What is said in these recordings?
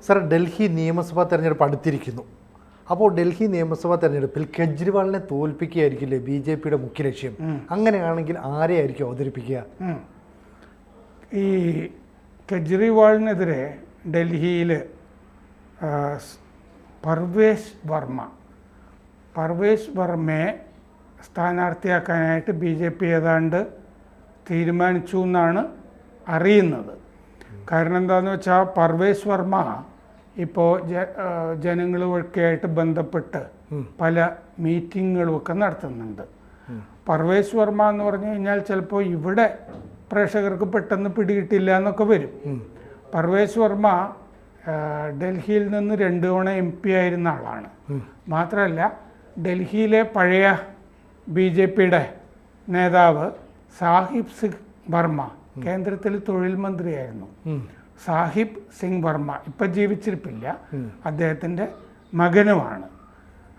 Sir, Delhi നിയമസഭാ തെരഞ്ഞെടുപ്പ് അടുത്തിരിക്കുന്നു. അപ്പോൾ ഡൽഹി നിയമസഭാ തെരഞ്ഞെടുപ്പിൽ കെജ്രിവാളിനെ തോൽപ്പിക്കുകയായിരിക്കില്ലേ BJPയുടെ മുഖ്യ ലക്ഷ്യം? അങ്ങനെയാണെങ്കിൽ ആരെയായിരിക്കും അവതരിപ്പിക്കുക? ഈ കെജ്രിവാളിനെതിരെ ഡൽഹിയിൽ പർവേസ് വർമ്മയെ സ്ഥാനാർത്ഥിയാക്കാനായിട്ട് BJP ഏതാണ്ട് തീരുമാനിച്ചു എന്നാണ് അറിയുന്നത്. കാരണം എന്താണെന്ന് വെച്ചാൽ പർവേസ് വർമ്മ ഇപ്പോൾ ജനങ്ങളുമൊക്കെ ആയിട്ട് ബന്ധപ്പെട്ട് പല മീറ്റിങ്ങുകളുമൊക്കെ നടത്തുന്നുണ്ട്. പർവേസ് വർമ്മ എന്ന് പറഞ്ഞു കഴിഞ്ഞാൽ ചിലപ്പോൾ ഇവിടെ പ്രേക്ഷകർക്ക് പെട്ടെന്ന് പിടികിട്ടില്ല എന്നൊക്കെ വരും. പർവേസ് വർമ്മ ഡൽഹിയിൽ നിന്ന് 2 തവണ MP ആയിരുന്ന ആളാണ്. മാത്രമല്ല ഡൽഹിയിലെ പഴയ BJPയുടെ നേതാവ് സാഹിബ് സിംഗ് വർമ്മ കേന്ദ്രത്തിൽ തൊഴിൽ മന്ത്രിയായിരുന്നു. സാഹിബ് സിംഗ് വർമ്മ ഇപ്പം ജീവിച്ചിരിപ്പില്ല, അദ്ദേഹത്തിൻ്റെ മകനുമാണ്.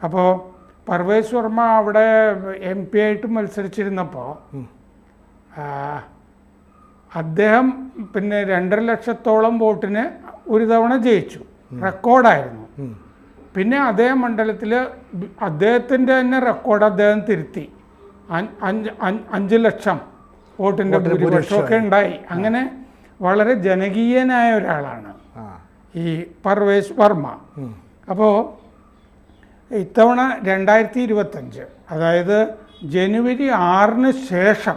അപ്പോൾ പർവേസ് വർമ്മ അവിടെ MP ആയിട്ട് മത്സരിച്ചിരുന്നപ്പോൾ അദ്ദേഹം പിന്നെ 2.5 ലക്ഷത്തോളം വോട്ടിന് ഒരു തവണ ജയിച്ചു, റെക്കോർഡായിരുന്നു. പിന്നെ അതേ മണ്ഡലത്തിൽ അദ്ദേഹത്തിൻ്റെ തന്നെ റെക്കോർഡ് അദ്ദേഹം തിരുത്തി 5 ലക്ഷം വോട്ടിൻ്റെ ഭൂരിപക്ഷമൊക്കെ ഉണ്ടായി. അങ്ങനെ വളരെ ജനകീയനായ ഒരാളാണ് ഈ പർവേസ് വർമ്മ. അപ്പോൾ ഇത്തവണ 2025 അതായത് ജനുവരി 6 ശേഷം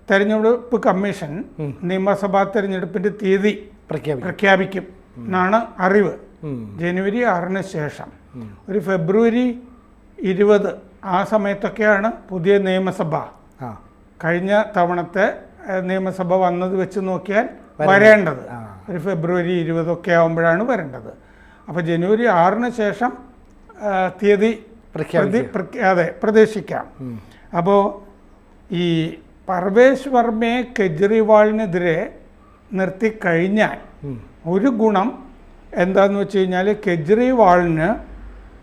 തെരഞ്ഞെടുപ്പ് കമ്മീഷൻ നിയമസഭാ തെരഞ്ഞെടുപ്പിൻ്റെ തീയതി പ്രഖ്യാപിക്കും എന്നാണ് അറിവ്. ജനുവരി 6 ശേഷം ഒരു ഫെബ്രുവരി 20 ആ സമയത്തൊക്കെയാണ് പുതിയ നിയമസഭ, കഴിഞ്ഞ തവണത്തെ നിയമസഭ വന്നത് വെച്ച് നോക്കിയാൽ വരേണ്ടത്. ഒരു ഫെബ്രുവരി 20 ആകുമ്പോഴാണ് വരേണ്ടത്. അപ്പോൾ ജനുവരി 6 ശേഷം തീയതി പ്രതീക്ഷിക്കാം. അപ്പോൾ ഈ പർവേസ് വർമ്മയെ കെജ്രിവാളിനെതിരെ നിർത്തിക്കഴിഞ്ഞാൽ ഒരു ഗുണം എന്താണെന്ന് വെച്ച് കഴിഞ്ഞാൽ കെജ്രിവാളിന്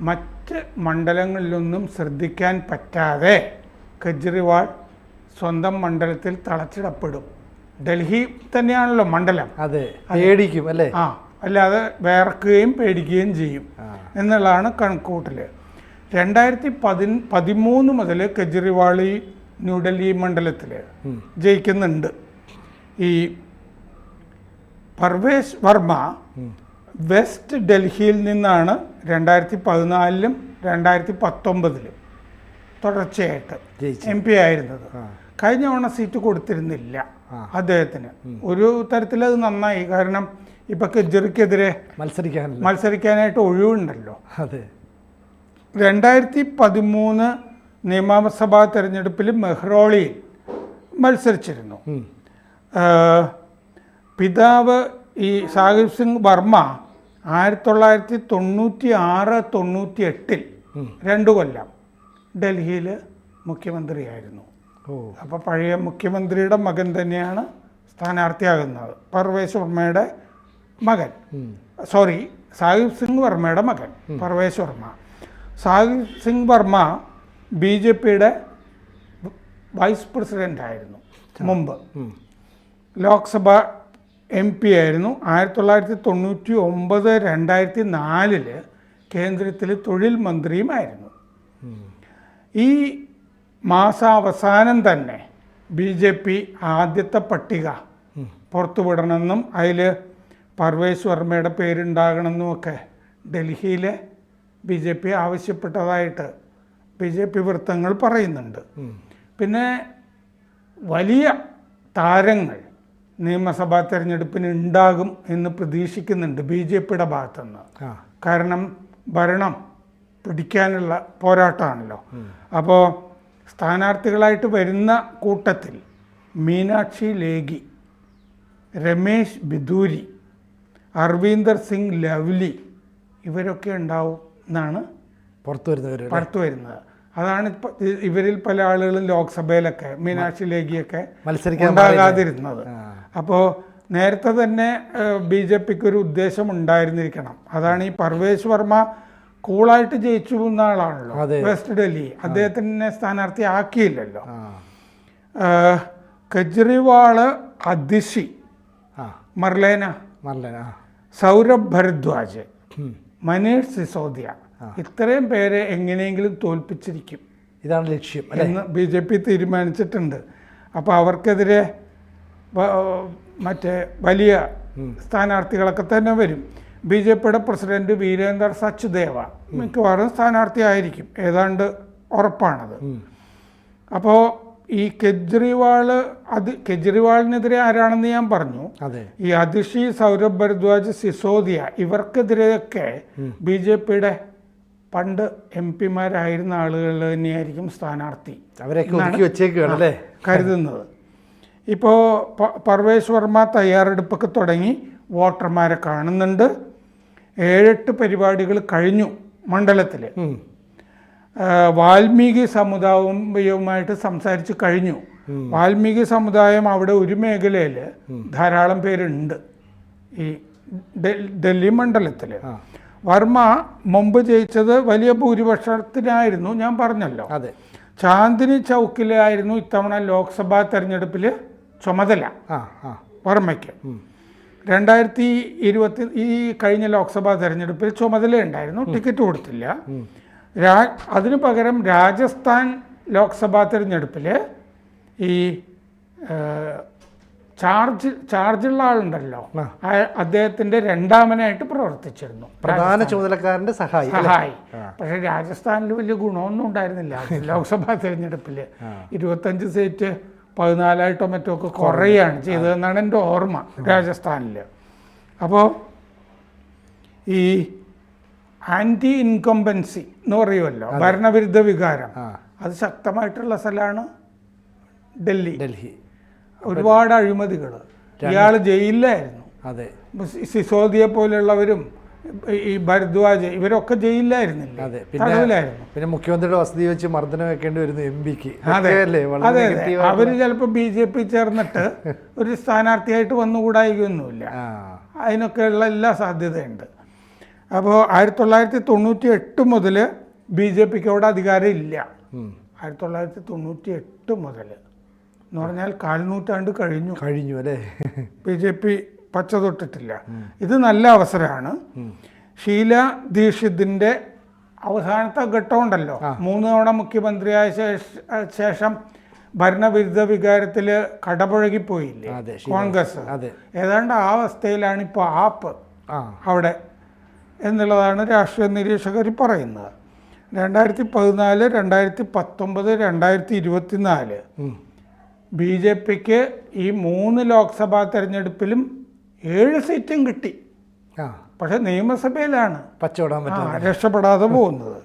മറ്റ് മണ്ഡലങ്ങളിലൊന്നും ശ്രദ്ധിക്കാൻ പറ്റാതെ കെജ്രിവാൾ സ്വന്തം മണ്ഡലത്തിൽ തളച്ചിടപ്പെടും. ഡൽഹി തന്നെയാണല്ലോ മണ്ഡലം, അതെ, പേടിക്കും അല്ലേ? അല്ലാതെ വേർക്കുകയും പേടിക്കുകയും ചെയ്യും എന്നുള്ളതാണ് കണക്കൂട്ടൽ. 2013 മുതൽ കെജ്രിവാൾ ഈ ന്യൂഡൽഹി മണ്ഡലത്തിൽ ജയിക്കുന്നുണ്ട്. ഈ പർവേസ് വർമ്മ വെസ്റ്റ് ഡൽഹിയിൽ നിന്നാണ് 2014 2019 തുടർച്ചയായിട്ട് MP ആയിരുന്നത്. കഴിഞ്ഞ തവണ സീറ്റ് കൊടുത്തിരുന്നില്ല അദ്ദേഹത്തിന്. ഒരു തരത്തിൽ അത് നന്നായി, കാരണം ഇപ്പൊ കെജ്രിക്കെതിരെ മത്സരിക്കാനായിട്ട് ഒഴിവുണ്ടല്ലോ. അതെ. 2013 നിയമസഭാ തെരഞ്ഞെടുപ്പിൽ മെഹ്റോളിയിൽ മത്സരിച്ചിരുന്നു. പിതാവ് ഈ സാഹിബ് സിംഗ് വർമ്മ 1996-98 2 കൊല്ലം ഡൽഹിയിൽ മുഖ്യമന്ത്രിയായിരുന്നു. അപ്പോൾ പഴയ മുഖ്യമന്ത്രിയുടെ മകൻ തന്നെയാണ് സ്ഥാനാർത്ഥിയാകുന്നത്. പർവേസ് വർമ്മയുടെ മകൻ, സാഹിബ് സിംഗ് വർമ്മയുടെ മകൻ പർവേസ് വർമ്മ. സാഹിബ് സിംഗ് വർമ്മ BJPയുടെ വൈസ് പ്രസിഡന്റ് ആയിരുന്നു മുമ്പ്. ലോക്സഭ MP ആയിരുന്നു. 1999-2004 കേന്ദ്രത്തിൽ തൊഴിൽ മന്ത്രിയുമായിരുന്നു. ഈ മാസാവസാനം തന്നെ BJP ആദ്യത്തെ പട്ടിക പുറത്തുവിടണമെന്നും അതിൽ പർവേസ് വർമ്മയുടെ പേരുണ്ടാകണമെന്നുമൊക്കെ ഡൽഹിയിലെ BJP ആവശ്യപ്പെട്ടതായിട്ട് BJP വൃത്തങ്ങൾ പറയുന്നുണ്ട്. പിന്നെ വലിയ താരങ്ങൾ നിയമസഭാ തെരഞ്ഞെടുപ്പിന് ഉണ്ടാകും എന്ന് പ്രതീക്ഷിക്കുന്നുണ്ട് BJPയുടെ ഭാഗത്തുനിന്ന്. കാരണം ഭരണം പിടിക്കാനുള്ള പോരാട്ടമാണല്ലോ. അപ്പോൾ സ്ഥാനാർത്ഥികളായിട്ട് വരുന്ന കൂട്ടത്തിൽ മീനാക്ഷി ലേഖി, രമേശ് ബിദൂരി, അർവിന്ദർ സിംഗ് ലവ്ലി ഇവരൊക്കെ ഉണ്ടാവും എന്നാണ് പുറത്തു വരുന്നത്. അതാണ് ഇവരിൽ പല ആളുകളും ലോക്സഭയിലൊക്കെ മീനാക്ഷി ലേഖിയൊക്കെ ഉണ്ടാകാതിരുന്നത്. അപ്പോൾ നേരത്തെ തന്നെ BJPക്ക് ഒരു ഉദ്ദേശം ഉണ്ടായിരുന്നിരിക്കണം. അതാണ് ഈ പർവേസ് വർമ്മ കൂളായിട്ട് ജയിച്ചു എന്ന ആളാണല്ലോ വെസ്റ്റ് ഡൽഹി, അദ്ദേഹത്തിനെ സ്ഥാനാർത്ഥി ആക്കിയില്ലല്ലോ. കെജ്രിവാള് അതിഷി മർലേന സൗരഭ് ഭരദ്വാജ്, മനീഷ് സിസോദിയ, ഇത്രയും പേരെ എങ്ങനെയെങ്കിലും തോൽപ്പിച്ചിരിക്കും, ഇതാണ് ലക്ഷ്യം എന്ന് BJP തീരുമാനിച്ചിട്ടുണ്ട്. അപ്പോൾ അവർക്കെതിരെ മറ്റേ വലിയ സ്ഥാനാർത്ഥികളൊക്കെ തന്നെ വരും. BJPയുടെ പ്രസിഡന്റ് വീരേന്ദർ സച്ദേവ മിക്കവാറും സ്ഥാനാർത്ഥിയായിരിക്കും, ഏതാണ്ട് ഉറപ്പാണത്. അപ്പോൾ ഈ കെജ്രിവാളിനെതിരെ ആരാണെന്ന് ഞാൻ പറഞ്ഞു. ഈ അതിഷി, സൗരഭ് ഭരദ്വാജ്, സിസോദിയ ഇവർക്കെതിരെയൊക്കെ BJPയുടെ പണ്ട് MP-മാരായിരുന്ന ആളുകൾ തന്നെയായിരിക്കും സ്ഥാനാർത്ഥി, കരുതുന്നത്. ഇപ്പോൾ പർവേശ് വർമ്മ തയ്യാറെടുപ്പൊക്കെ തുടങ്ങി, വോട്ടർമാരെ കാണുന്നുണ്ട്. 7-8 പരിപാടികൾ കഴിഞ്ഞു മണ്ഡലത്തിൽ. വാൽമീകി സമുദായവുമായിട്ട് സംസാരിച്ച് കഴിഞ്ഞു. വാൽമീകി സമുദായം അവിടെ ഒരു മേഖലയിൽ ധാരാളം പേരുണ്ട് ഈ ഡൽഹി മണ്ഡലത്തിൽ. വർമ്മ മുമ്പ് ജയിച്ചത് വലിയ ഭൂരിപക്ഷത്തിനായിരുന്നു, ഞാൻ പറഞ്ഞല്ലോ. ചാന്ദിനി ചൗക്കിലായിരുന്നു ഇത്തവണ ലോക്സഭാ തെരഞ്ഞെടുപ്പിൽ ചുമതല വർമ്മയ്ക്ക്. 2020 ഈ കഴിഞ്ഞ ലോക്സഭാ തെരഞ്ഞെടുപ്പിൽ ചുമതലയുണ്ടായിരുന്നു, ടിക്കറ്റ് കൊടുത്തില്ല. അതിനു പകരം രാജസ്ഥാൻ ലോക്സഭാ തെരഞ്ഞെടുപ്പിൽ ഈ ചാർജുള്ള ആളുണ്ടല്ലോ, അദ്ദേഹത്തിന്റെ രണ്ടാമനായിട്ട് പ്രവർത്തിച്ചിരുന്നു, പ്രധാന ചുമതലക്കാരന്റെ സഹായി. പക്ഷെ രാജസ്ഥാനിൽ വലിയ ഗുണമൊന്നും ഉണ്ടായിരുന്നില്ല. ലോക്സഭാ തെരഞ്ഞെടുപ്പിൽ 25 സീറ്റ് 14 മറ്റോ ഒക്കെ കുറയാണ് ചെയ്തതെന്നാണ് എൻ്റെ ഓർമ്മ രാജസ്ഥാനിൽ. അപ്പോൾ ഈ ആൻറ്റി ഇൻകംബൻസി എന്ന് പറയുമല്ലോ, ഭരണവിരുദ്ധ വികാരം, അത് ശക്തമായിട്ടുള്ള സ്ഥലമാണ് ഡൽഹി. ഒരുപാട് അഴിമതികൾ. ഇയാൾ ജയിലിലായിരുന്നു. സിസോദിയെ പോലെയുള്ളവരും ഈ ഭരദ്വാജ് ഇവരൊക്കെ ജയിലിലായിരുന്നില്ല, തടവിലായിരുന്നു. പിന്നെ മുഖ്യമന്ത്രിയുടെ വസതി വെച്ച് മർദ്ദനം വെക്കേണ്ടി വരുന്നു MP-ക്ക്. അതെ, അവര് ചിലപ്പോൾ BJP ചേർന്നിട്ട് ഒരു സ്ഥാനാർത്ഥിയായിട്ട് വന്നുകൂടായികയൊന്നുമില്ല. അതിനൊക്കെയുള്ള എല്ലാ സാധ്യതയുണ്ട്. അപ്പോൾ 1998 മുതൽ BJPക്ക് അവിടെ അധികാരം ഇല്ല. 1998 മുതൽ എന്ന് പറഞ്ഞാൽ 4 നൂറ്റാണ്ട് കഴിഞ്ഞു അല്ലേ. BJP പച്ച തൊട്ടിട്ടില്ല. ഇത് നല്ല അവസരമാണ്. ഷീല ദീക്ഷിതിൻ്റെ അവസാനത്തെ ഘട്ടമുണ്ടല്ലോ, 3 തവണ മുഖ്യമന്ത്രിയായ ശേഷം ഭരണവിരുദ്ധ വികാരത്തിൽ കടപുഴകിപ്പോയില്ലേ കോൺഗ്രസ്, ഏതാണ്ട് ആ അവസ്ഥയിലാണ് ഇപ്പോൾ ആപ്പ് അവിടെ എന്നുള്ളതാണ് രാഷ്ട്രീയ നിരീക്ഷകർ പറയുന്നത്. 2014, 2019, 2024 BJPക്ക് ഈ 3 ലോക്സഭാ തെരഞ്ഞെടുപ്പിലും 7 സീറ്റും കിട്ടി. പക്ഷെ നിയമസഭയിലാണ് രക്ഷപ്പെടാതെ പോകുന്നത്.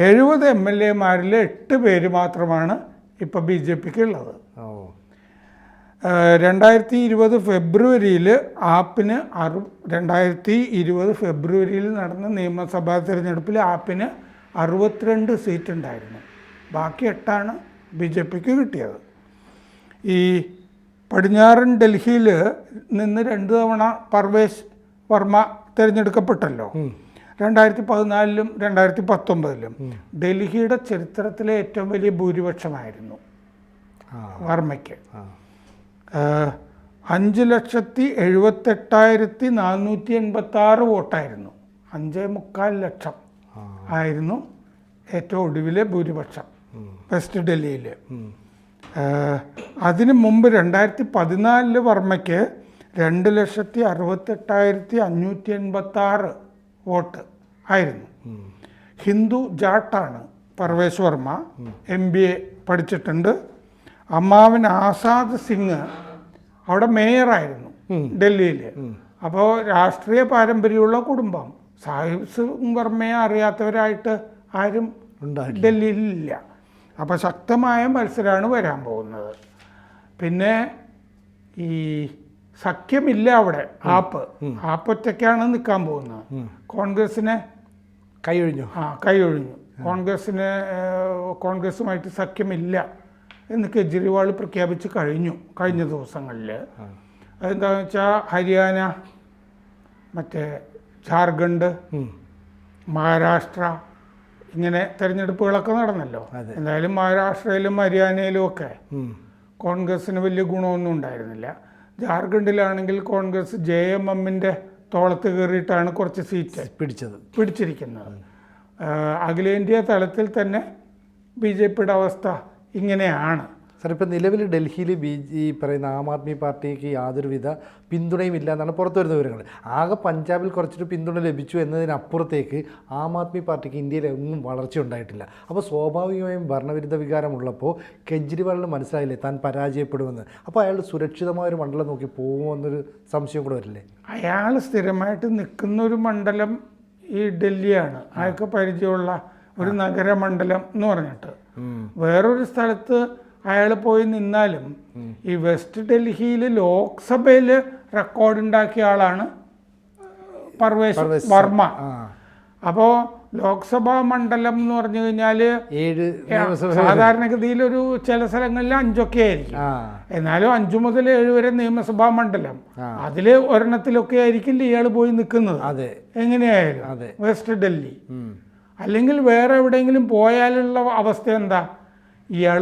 70 MLA-മാരിൽ 8 പേര് മാത്രമാണ് ഇപ്പം BJPക്ക് ഉള്ളത്. 2020 ഫെബ്രുവരിയിൽ ആപ്പിന് 2020 ഫെബ്രുവരിയിൽ നടന്ന നിയമസഭാ തെരഞ്ഞെടുപ്പിൽ ആപ്പിന് 62 സീറ്റ് ഉണ്ടായിരുന്നു. ബാക്കി 8ആണ് BJPക്ക് കിട്ടിയത്. ഈ പടിഞ്ഞാറൻ ഡൽഹിയിൽ നിന്ന് 2 തവണ പർവേശ് വർമ്മ തിരഞ്ഞെടുക്കപ്പെട്ടല്ലോ, 2014-ലും 2019-ലും. ഡൽഹിയുടെ ചരിത്രത്തിലെ ഏറ്റവും വലിയ ഭൂരിപക്ഷമായിരുന്നു വർമ്മയ്ക്ക്. 5,78,486 വോട്ടായിരുന്നു. 5.25 ലക്ഷം ആയിരുന്നു ഏറ്റവും ഒടുവിലെ ഭൂരിപക്ഷം വെസ്റ്റ് ഡൽഹിയിൽ. അതിനു മുമ്പ് 2014 വർമ്മയ്ക്ക് 2,68,586 വോട്ട് ആയിരുന്നു. ഹിന്ദു ജാട്ടാണ് പർവേശ് വർമ്മ. MBA പഠിച്ചിട്ടുണ്ട്. അമ്മാവൻ ആസാദ് സിംഗ് അവിടെ മേയറായിരുന്നു ഡൽഹിയിൽ. അപ്പോൾ രാഷ്ട്രീയ പാരമ്പര്യമുള്ള കുടുംബം. സാഹിബ് വർമ്മയെ അറിയാത്തവരായിട്ട് ആരും ഡൽഹിയിലില്ല. അപ്പോൾ ശക്തമായ മത്സരമാണ് വരാൻ പോകുന്നത്. പിന്നെ ഈ സഖ്യമില്ല അവിടെ. ആപ്പ് ഒറ്റയ്ക്കാണ് നിൽക്കാൻ പോകുന്നത്. കോൺഗ്രസിനെ കൈയൊഴിഞ്ഞു. കോൺഗ്രസുമായിട്ട് സഖ്യമില്ല എന്ന് കെജ്രിവാൾ പ്രഖ്യാപിച്ച് കഴിഞ്ഞ ദിവസങ്ങളിൽ. അതെന്താണെന്ന് വെച്ചാൽ ഹരിയാന, മറ്റേ ജാർഖണ്ഡ്, മഹാരാഷ്ട്ര ഇങ്ങനെ തെരഞ്ഞെടുപ്പുകളൊക്കെ നടന്നല്ലോ. എന്തായാലും മഹാരാഷ്ട്രയിലും ഹരിയാനയിലും ഒക്കെ കോൺഗ്രസ്സിന് വലിയ ഗുണമൊന്നും ഉണ്ടായിരുന്നില്ല. ജാർഖണ്ഡിലാണെങ്കിൽ കോൺഗ്രസ് JMM-ന്റെ തോളത്ത് കയറിയിട്ടാണ് കുറച്ച് സീറ്റ് പിടിച്ചിരിക്കുന്നത്. അഖിലേന്ത്യാ തലത്തിൽ തന്നെ BJPയുടെ അവസ്ഥ ഇങ്ങനെയാണ്. സാർ, ഇപ്പം നിലവിൽ ഡൽഹിയിൽ ഈ പറയുന്ന ആം ആദ്മി പാർട്ടിക്ക് യാതൊരുവിധ പിന്തുണയും ഇല്ല എന്നാണ് പുറത്തു വരുന്ന വിവരങ്ങൾ. ആകെ പഞ്ചാബിൽ കുറച്ചൊരു പിന്തുണ ലഭിച്ചു എന്നതിനപ്പുറത്തേക്ക് ആം ആദ്മി പാർട്ടിക്ക് ഇന്ത്യയിൽ എങ്ങും വളർച്ച ഉണ്ടായിട്ടില്ല. അപ്പോൾ സ്വാഭാവികമായും ഭരണവിരുദ്ധ വികാരമുള്ളപ്പോൾ കെജ്രിവാളിന് മനസ്സിലായില്ലേ താൻ പരാജയപ്പെടുമെന്ന്. അപ്പോൾ അയാൾ സുരക്ഷിതമായൊരു മണ്ഡലം നോക്കി പോകുമെന്നൊരു സംശയം കൂടെ വരില്ലേ? അയാൾ സ്ഥിരമായിട്ട് നിൽക്കുന്നൊരു മണ്ഡലം ഈ ഡൽഹിയാണ്. അയാൾക്ക് പരിചയമുള്ള ഒരു നഗരമണ്ഡലം എന്ന് പറഞ്ഞിട്ട്. വേറൊരു സ്ഥലത്ത് അയാൾ പോയി നിന്നാലും ഈ വെസ്റ്റ് ഡൽഹിയിൽ ലോക്സഭയിൽ റെക്കോർഡ് ഉണ്ടാക്കിയ ആളാണ് പർവേസ് വർമ്മ. അപ്പോൾ ലോക്സഭാ മണ്ഡലം എന്ന് പറഞ്ഞു കഴിഞ്ഞാൽ സാധാരണഗതിയിൽ ഒരു ചില സ്ഥലങ്ങളിൽ 5 ഒക്കെ ആയിരിക്കും. എന്നാലും 5 മുതൽ 7 വരെ നിയമസഭാ മണ്ഡലം. അതിൽ ഒരെണ്ണത്തിലൊക്കെ ആയിരിക്കില്ല ഇയാൾ പോയി നിൽക്കുന്നത്. എങ്ങനെയായാലും വെസ്റ്റ് ഡൽഹി അല്ലെങ്കിൽ വേറെ എവിടെയെങ്കിലും പോയാലുള്ള അവസ്ഥ എന്താ? ഇയാൾ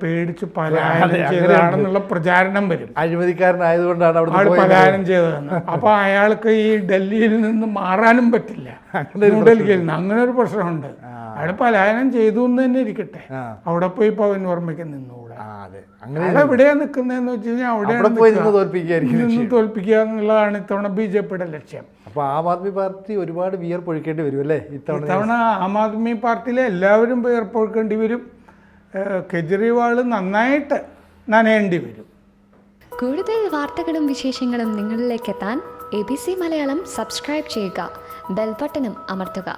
പേടിച്ച് പലായനം ചെയ്തതാണെന്നുള്ള പ്രചാരണം വരും. അഴിമതിക്കാരനായതുകൊണ്ടാണ് ആൾ പലായനം ചെയ്തതെന്ന്. അപ്പൊ അയാൾക്ക് ഈ ഡൽഹിയിൽ നിന്ന് മാറാനും പറ്റില്ല, ന്യൂഡൽഹിയിൽ നിന്ന്. അങ്ങനെ ഒരു പ്രശ്നമുണ്ട്. അയാൾ പലായനം ചെയ്തു എന്ന് തന്നെ ഇരിക്കട്ടെ, അവിടെ പോയി പവൻ വർമ്മയ്ക്ക് നിന്നുകൂടെ. അയാൾ എവിടെയാ നിൽക്കുന്നതെന്ന് വെച്ച് കഴിഞ്ഞാൽ അവിടെ തോൽപ്പിക്കുക എന്നുള്ളതാണ് ഇത്തവണ BJPയുടെ ലക്ഷ്യം. അപ്പോൾ ആം ആദ്മി പാർട്ടി ഒരുപാട് വിയർപ്പൊഴുക്കേണ്ടി വരും അല്ലേ ഇത്തവണ? ആം ആദ്മി പാർട്ടിയിലെ എല്ലാവരും വിയർപ്പൊഴുക്കേണ്ടി വരും. കെജ്രിവാൾ നന്നായിട്ട് നനയേണ്ടി വരും. കൂടുതൽ വാർത്തകളും വിശേഷങ്ങളും നിങ്ങളിലേക്ക് എത്താൻ ABC മലയാളം സബ്സ്ക്രൈബ് ചെയ്യുക, ബെൽ ബട്ടണും അമർത്തുക.